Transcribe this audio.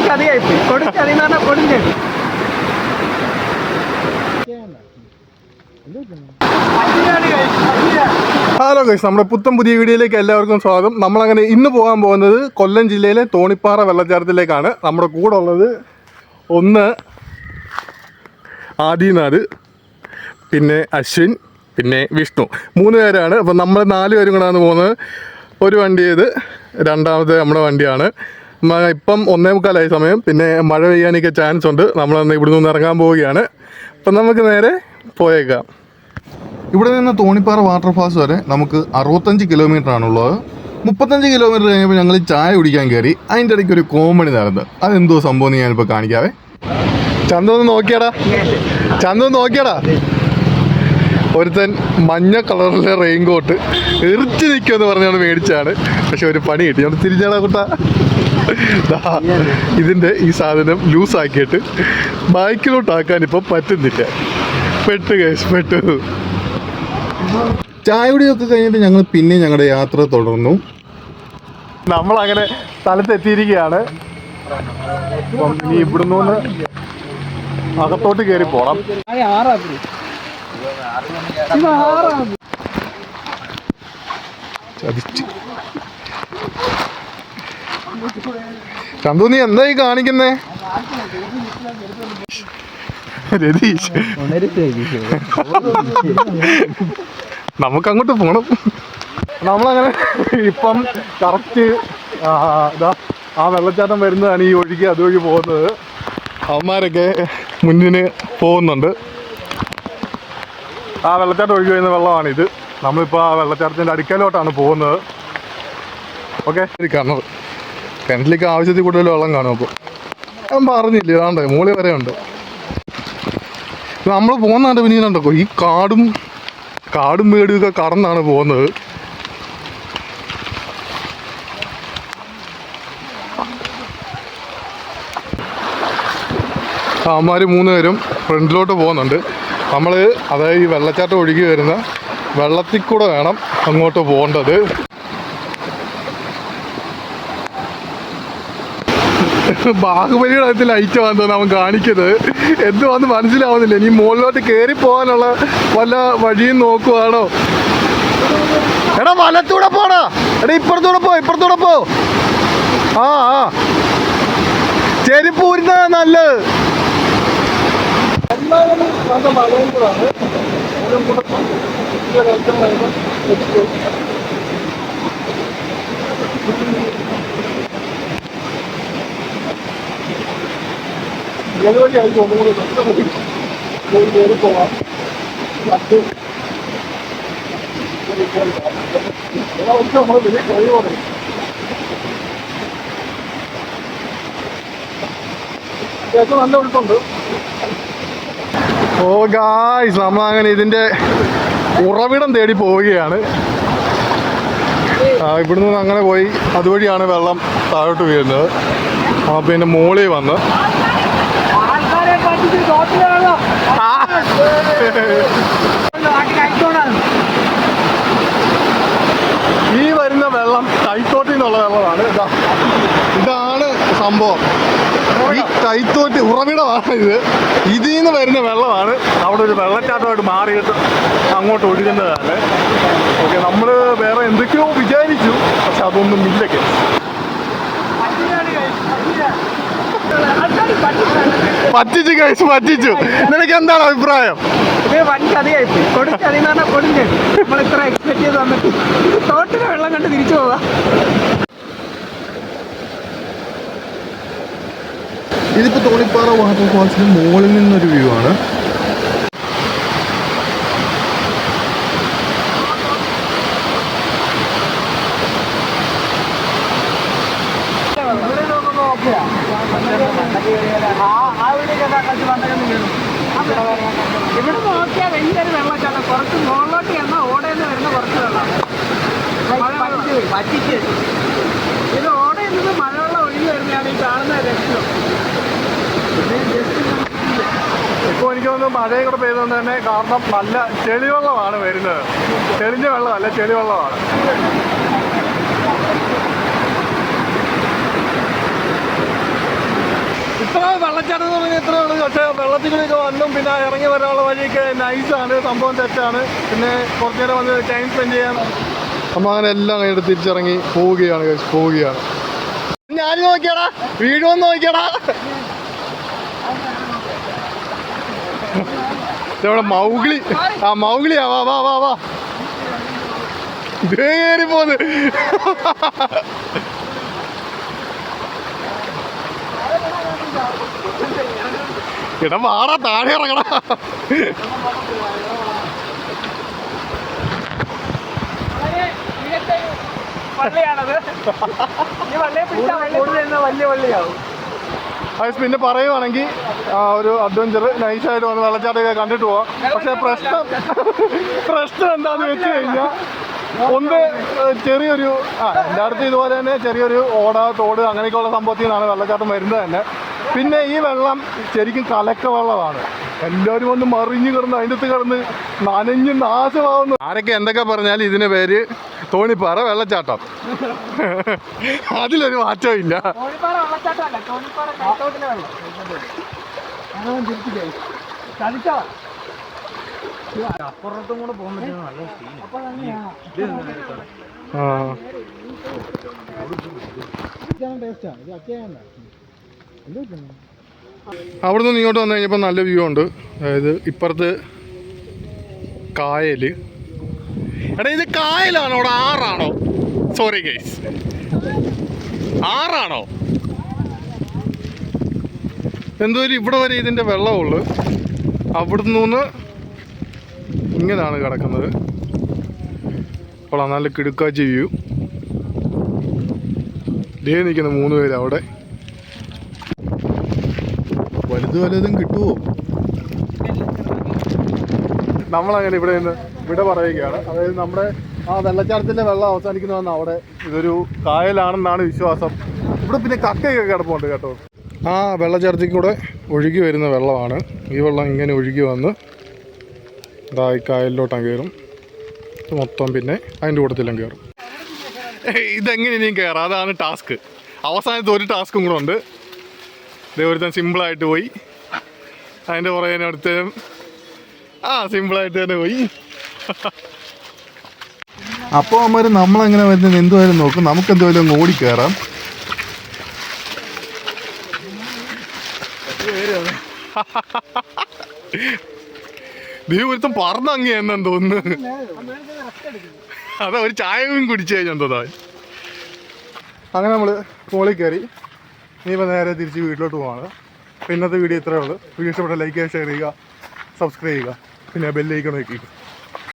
ചതിയായിപ്പോയി. ചതിന്ന് പറഞ്ഞാൽ കൊടുഞ്ചേരി. Hello guys, നമ്മുടെ പുത്തൻ പുതിയ വീഡിയോയിലേക്ക് എല്ലാവർക്കും സ്വാഗതം. നമ്മളങ്ങനെ ഇന്ന് പോകാൻ പോകുന്നത് കൊല്ലം ജില്ലയിലെ തോണിപ്പാറ വെള്ളച്ചാട്ടത്തിലേക്കാണ്. നമ്മുടെ കൂടെ ഉള്ളത് ഒന്ന് ആദിനാഥ്, പിന്നെ അശ്വിൻ, പിന്നെ വിഷ്ണു, 3 പേരാണ്. അപ്പം നമ്മൾ 4 പേരും കൂടെയാണ് പോകുന്നത്. ഒരു വണ്ടി ചെയ്ത് രണ്ടാമത്തെ നമ്മുടെ വണ്ടിയാണ്. ഇപ്പം 1:45 സമയം. പിന്നെ മഴ പെയ്യാനൊക്കെ ചാൻസ് ഉണ്ട്. നമ്മളന്ന് ഇവിടെ നിന്ന് ഇറങ്ങാൻ പോവുകയാണ്. അപ്പം നമുക്ക് നേരെ പോയേക്കാം. ഇവിടെ നിന്ന് തോണിപ്പാറ വാട്ടർഫാൾസ് വരെ നമുക്ക് 65 കിലോമീറ്റർ ആണുള്ളത്. 35 കിലോമീറ്റർ കഴിഞ്ഞപ്പോൾ ഞങ്ങൾ ചായ കുടിക്കാൻ കയറി. അതിൻ്റെ ഇടയ്ക്ക് ഒരു കോമഡി നടന്നത്. അതെന്തോ സംഭവം ഞാനിപ്പോൾ കാണിക്കാവേ. ചന്തു ഒന്ന് നോക്കിയാടാ. ഒരുത്തൻ മഞ്ഞ കളറിലെ റെയിൻകോട്ട് എറിച്ച് നിൽക്കുമെന്ന് പറഞ്ഞാണ് മേടിച്ചാണ്. പക്ഷെ ഒരു പണി കിട്ടി. നമ്മൾ തിരിച്ചാടാ കുട്ടാ. ഇതിൻ്റെ ഈ സാധനം ലൂസാക്കിയിട്ട് ബൈക്കിലോട്ടാക്കാൻ ഇപ്പം പറ്റുന്നില്ല. പെട്ടു. ചായ കുടിയൊക്കെ കഴിഞ്ഞിട്ട് ഞങ്ങൾ പിന്നെ ഞങ്ങളുടെ യാത്ര തുടർന്നു. നമ്മളങ്ങനെ സ്ഥലത്തെത്തിയിരിക്കുകയാണ്. അപ്പം ഇനി ഇവിടുന്ന് അകത്തോട്ട് കയറി പോണം. ചന്തു, നീ എന്തായി കാണിക്കുന്നേ? രതീഷ്, നമുക്കങ്ങോട്ട് പോണം. നമ്മളങ്ങനെ ഇപ്പം കറക്റ്റ് ആ വെള്ളച്ചാട്ടം വരുന്നതാണ് ഈ ഒഴുകി അതുവഴി പോകുന്നത്. അവന്മാരൊക്കെ മുന്നിന് പോകുന്നുണ്ട്. ആ വെള്ളച്ചാട്ടം ഒഴുകി വരുന്ന വെള്ളമാണിത്. നമ്മളിപ്പോൾ ആ വെള്ളച്ചാട്ടത്തിൻ്റെ അടുക്കലോട്ടാണ് പോകുന്നത്. ഓക്കെ, കിണറ്റിലേക്ക് ആവശ്യത്തിൽ കൂടുതൽ വെള്ളം കാണും. അപ്പോൾ ഞാൻ പറഞ്ഞില്ലേ, ഇതാണ്ട് മൂളി വരെ ഉണ്ട്. നമ്മൾ പോകുന്നുണ്ട് പിന്നീടുണ്ടോ ഈ കാടും മേടുമൊക്കെ കടന്നാണ് പോകുന്നത്. അവന്മാർ 3 പേരും ഫ്രണ്ടിലോട്ട് പോകുന്നുണ്ട്. നമ്മൾ അതായത് ഈ വെള്ളച്ചാട്ടം ഒഴുകി വരുന്ന വെള്ളത്തിൽ കൂടെ വേണം അങ്ങോട്ട് പോകേണ്ടത്. ബാഹുബലിയുടെ അടുത്ത് ലൈറ്റ് വന്നോ അവൻ കാണിക്കുന്നത് എന്തുവാന്ന് മനസ്സിലാവുന്നില്ല. ഇനി മുകളിലോട്ട് കയറി പോകാനുള്ള വല്ല വഴിയും നോക്കുവാണോ? എടാ വലത്തൂടെ പോടാ. എടാ ഇപ്പുറത്തൂടെ പോ. ആ ചെരുപ്പ് ഊരുന്ന നല്ലത്. പോവാം. നല്ല ഒഴുക്കുണ്ട്. ഓ ഗായ്സ്, നമ്മളങ്ങനെ ഇതിൻ്റെ ഉറവിടം തേടി പോവുകയാണ്. ഇവിടുന്ന് അങ്ങനെ പോയി അതുവഴിയാണ് വെള്ളം താഴോട്ട് വീഴുന്നത്. പിന്നെ മോളിൽ വന്ന് ഈ വരുന്ന വെള്ളം കൈത്തോട്ടിൽ നിന്നുള്ള വെള്ളമാണ്. ഇതാണ് സംഭവം. ഈ കൈത്തോട്ടി ഉറവിടമാണ് ഇത്. ഇതിൽ നിന്ന് വരുന്ന വെള്ളമാണ് അവിടെ ഒരു വെള്ളച്ചാട്ടമായിട്ട് മാറിയിട്ട് അങ്ങോട്ട് ഒഴുകുന്നതാണ്. ഓക്കെ, നമ്മൾ വേറെ എന്തൊക്കെയോ വിചാരിച്ചു, പക്ഷെ അതൊന്നും ഇല്ലൊക്കെ. പറ്റിച്ചു. നിനക്ക് എന്താണ് അഭിപ്രായം? വൻ ചതിയായിപ്പോയി. ചതിന്ന് പറഞ്ഞാൽ കൊടുഞ്ചേരി. നമ്മൾ ഇത്ര എക്സ്പെക്ട് ചെയ്ത് വന്നിട്ട് തോട്ടിലെ വെള്ളം കണ്ട് തിരിച്ചു പോവാ. ഇതിപ്പോൾ തോണിപ്പാറ വാട്ടർഫാൾസിന് മുകളിൽ നിന്നൊരു വ്യൂ ആണ്. ഇവിടെ നോക്കിയാൽ വലിയൊരു വെള്ളച്ചാട്ടം. കുറച്ച് മുകളിലോട്ട് ചെന്നാൽ ഓടയിൽ വരുന്ന കുറച്ച് വെള്ളം പറ്റിച്ച്. ഇത് ഓടയിൽ നിന്ന് മഴവെള്ളം ഒഴുകി വരുന്നതാണ് ഈ കാണുന്ന രക്ഷണം. ഇപ്പോൾ എനിക്ക് തോന്നുന്നു മഴയും കൂടെ പെയ്തുകൊണ്ട് തന്നെ, കാരണം നല്ല ചെളിവെള്ളമാണ് വരുന്നത്. തെളിഞ്ഞ വെള്ളമല്ല, ചെളിവെള്ളമാണ്. ഇത്ര വെള്ളച്ചാട്ടം എന്ന് പറഞ്ഞാൽ ഇത്രേ ഉള്ളൂ. പക്ഷേ വെള്ളത്തിലൊക്കെ വന്നും പിന്നെ ഇറങ്ങി വരാനുള്ള വഴിയൊക്കെ നൈസാണ്, സംഭവം തെറ്റാണ്. പിന്നെ കുറച്ചു നേരം വന്ന് ടൈം സ്പെൻഡ് ചെയ്യാൻ നമ്മൾ അങ്ങനെ എല്ലാം കഴിഞ്ഞിട്ട് തിരിച്ചിറങ്ങി പോവുകയാണ്. ഞാൻ നോക്കിയാടാ, വീഡിയോ ഒന്ന് നോക്കിയാടാ. ഇവിടെ മൗഗ്ലിയാ. വാ കേറി പോന്ന്. എടാ വാടാ, താഴെ ഇറങ്ങടാ. പിന്നെ പറയുവാണെങ്കിൽ ഒരു അഡ്വഞ്ചർ നൈസായിട്ട് വന്ന് വെള്ളച്ചാട്ടമൊക്കെ കണ്ടിട്ട് പോവാം. പക്ഷെ പ്രശ്നം എന്താന്ന് വെച്ച് കഴിഞ്ഞാൽ ഒന്ന് ചെറിയൊരു എല്ലായിടത്തും ഇതുപോലെ തന്നെ ചെറിയൊരു തോട് അങ്ങനെയൊക്കെയുള്ള സംഭവത്തിൽ നിന്നാണ് വെള്ളച്ചാട്ടം വരുന്നത് തന്നെ. പിന്നെ ഈ വെള്ളം ശരിക്കും കലക്ക വെള്ളമാണ്. എല്ലാവരും ഒന്ന് മറിഞ്ഞു കിടന്ന് അതിൻ്റെ അടുത്ത് കിടന്ന് നനഞ്ഞ് നാശമാവുന്നു. ആരൊക്കെ എന്തൊക്കെ പറഞ്ഞാലും ഇതിന് പേര് തോണിപ്പാറ വെള്ളച്ചാട്ടം. അതിലൊരു മാറ്റവും ഇല്ല. അപ്പുറത്തും കൂടെ പോകാൻ പറ്റുന്ന നല്ല അവിടെ നിന്ന് ഇങ്ങോട്ട് വന്നു കഴിഞ്ഞപ്പോൾ നല്ല വ്യൂ ഉണ്ട്. അതായത് ഇപ്പുറത്ത് കായൽ. എടാ ഇത് കായലാണോ അവിടെ ആറാണോ? Sorry guys, ആറാണോ? എന്തോരം ഇവിടെ വരെ ഇതിൻ്റെ വെള്ളമുള്ളു. അവിടെ നിന്ന് ഇങ്ങനെയാണ് കിടക്കുന്നത്. അപ്പോൾ നല്ല കിടുക്കാച്ചി വ്യൂ. ഡേ നിൽക്കുന്ന 3 പേര് അവിടെ. വലുതും കിട്ടുമോ? നമ്മളങ്ങനെ ഇവിടെ നിന്ന് ഇവിടെ പറയുകയാണ്. അതായത് നമ്മുടെ ആ വെള്ളച്ചാട്ടത്തിൻ്റെ വെള്ളം അവസാനിക്കുന്നതെന്ന് അവിടെ ഇതൊരു കായലാണെന്നാണ് വിശ്വാസം. ഇവിടെ പിന്നെ കക്കയൊക്കെ കിടപ്പുണ്ട് കേട്ടോ. ആ വെള്ളച്ചാട്ടത്തിൽ കൂടെ ഒഴുകി വരുന്ന വെള്ളമാണ്. ഈ വെള്ളം ഇങ്ങനെ ഒഴുകി വന്ന് ഈ കായലിലോട്ടം കയറും. മൊത്തം പിന്നെ അതിൻ്റെ കൂട്ടത്തിലും കയറും. ഇതെങ്ങനെ ഇനിയും കയറാം, അതാണ് ടാസ്ക്. അവസാനത്തെ ഒരു ടാസ്കും കൂടെ ഉണ്ട്. ഒരുത്തൻ സിമ്പിളായിട്ട് പോയി, അതിൻ്റെ പുറകെ അടുത്ത് സിമ്പിളായിട്ട് തന്നെ പോയി. അപ്പോൾ അമ്മ നമ്മളെങ്ങനെ വരുന്നത് എന്തുമായാലും നോക്കും. നമുക്ക് എന്തുമായാലും ഓടി കയറാം. നീ ഒരുത്തം പറന്നങ്ങി എന്നു തോന്നുന്നു. അതാ ഒരു ചായയും കുടിച്ചു കഴിഞ്ഞാൽ. അങ്ങനെ നമ്മൾ മുകളിൽ കയറി. ഇനിയിപ്പോൾ നേരെ തിരിച്ച് വീട്ടിലോട്ട് പോവാണ്. അപ്പോൾ ഇന്നത്തെ വീഡിയോ ഇത്രയേ ഉള്ളൂ. വീഡിയോ ഇഷ്ടപ്പെട്ട ലൈക്ക് ചെയ്യുക, ഷെയർ ചെയ്യുക, സബ്സ്ക്രൈബ് ചെയ്യുക, പിന്നെ ബെല്ലൈക്കൺ വയ്ക്കുക.